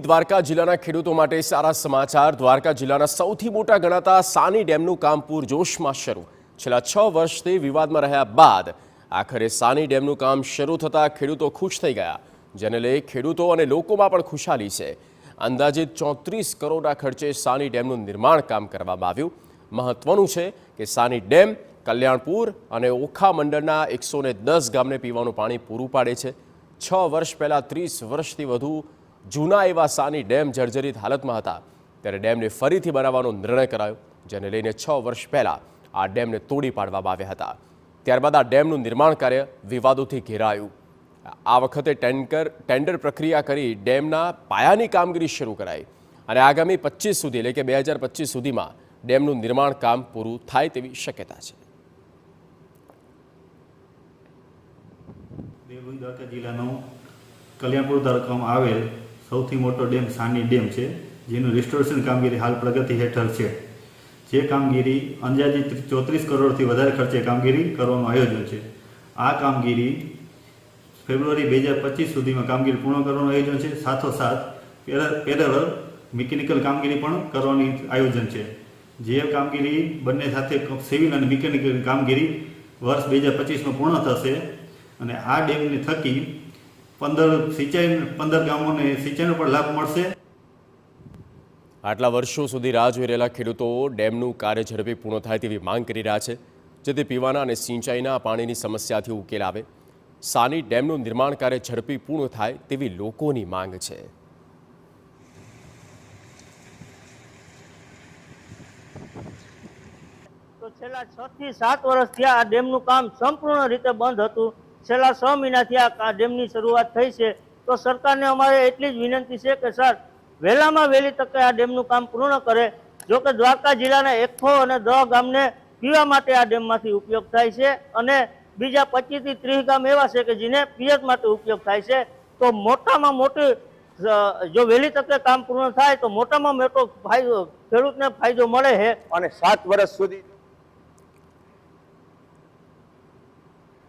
દ્વારકા જિલ્લાના ખેડૂતો માટે સારા સમાચાર। દ્વારકા જિલ્લાના સૌથી મોટા ગણાતા સાની ડેમનું કામ પૂરજોશમાં શરૂ। છેલ્લા 6 વર્ષથી વિવાદમાં રહ્યા બાદ આખરે સાની ડેમનું કામ શરૂ થતાં ખેડૂતો ખુશ થઈ ગયા, જેને લઈ ખેડૂતો અને લોકોમાં પણ ખુશાલી છે। અંદાજિત 34 કરોડના ખર્ચે સાની ડેમનું નિર્માણ કામ કરવામાં આવ્યું। મહત્વનું છે કે સાની ડેમ કલ્યાણપુર અને ઓખા મંડળના 110 ગામને પીવાનું પાણી પૂરું પાડે છે। 6 વર્ષ પહેલાં 30 વર્ષથી વધુ જૂના એવા સાની ડેમ જર્જરિત હાલતમાં હતા, ત્યારે ડેમને ફરીથી બનાવવાનો નિર્ણય કરાયો, જેને લઈને 6 વર્ષ પહેલાં આ ડેમને તોડી પાડવામાં આવ્યા હતા। ત્યારબાદ આ ડેમનું નિર્માણ કાર્ય વિવાદોથી ઘેરાયું। આ વખતે ટેન્ડર પ્રક્રિયા કરી ડેમના પાયાની કામગીરી શરૂ કરાઈ અને આગામી 25 સુધી એટલે કે 2025 સુધીમાં ડેમનું નિર્માણ કામ પૂરું થાય તેવી શક્યતા છે। દ્વારકા જિલ્લાનો કલ્યાણપુર તાલુકામાં આવેલ સૌથી મોટો ડેમ સાની ડેમ છે, જેનું રિસ્ટોરેશન કામગીરી હાલ પ્રગતિ હેઠળ છે। જે કામગીરી અંદાજિત 34 કરોડથી વધારે ખર્ચે કામગીરી કરવાનું આયોજન છે। આ કામગીરી ફેબ્રુઆરી 2025 સુધીમાં કામગીરી પૂર્ણ કરવાનું આયોજન છે। સાથોસાથ પેરેલલ મિકેનિકલ કામગીરી પણ કરવાની આયોજન છે। જે કામગીરી બંને સાથે સિવિલ અને મિકેનિકલ કામગીરી વર્ષ 2025માં પૂર્ણ થશે અને આ ડેમની થકી 15 ગામોને સિંચાઈનો પણ લાભ મળશે। આટલા વર્ષો સુધી રાહ જોઈ રહેલા ખેડૂતો ડેમનું કાર્ય ઝડપી પૂર્ણ થાય તેવી માંગ કરી રહ્યા છે, જેથી પીવાના અને સિંચાઈના પાણીની સમસ્યાથી ઉકેલ આવે। સાની ડેમનું નિર્માણ કાર્ય ઝડપી પૂર્ણ થાય તેવી લોકોની માંગ છે। તો છેલ્લા 6 થી 7 વર્ષથી આ ડેમનું કામ સંપૂર્ણ રીતે બંધ હતું। છેલ્લા 6 મહિનાથી આ ડેમની શરૂઆત થઈ છે। તો સરકારને અમારે એટલી જ વિનંતી છે કે સર વહેલામાં વહેલી તકે આ ડેમનું કામ પૂર્ણ કરે। જો કે દ્વારકા જિલ્લાના 110 અને 10 ગામને પીવા માટે આ ડેમમાંથી ઉપયોગ થાય છે અને બીજા 25 થી 30 ગામ એવા છે કે જેને પિયત માટે ઉપયોગ થાય છે। તો મોટામાં મોટી જો વહેલી તકે કામ પૂર્ણ થાય તો મોટામાં મોટો ફાયદો ખેડૂતને ફાયદો મળે છે અને 7 વર્ષ સુધી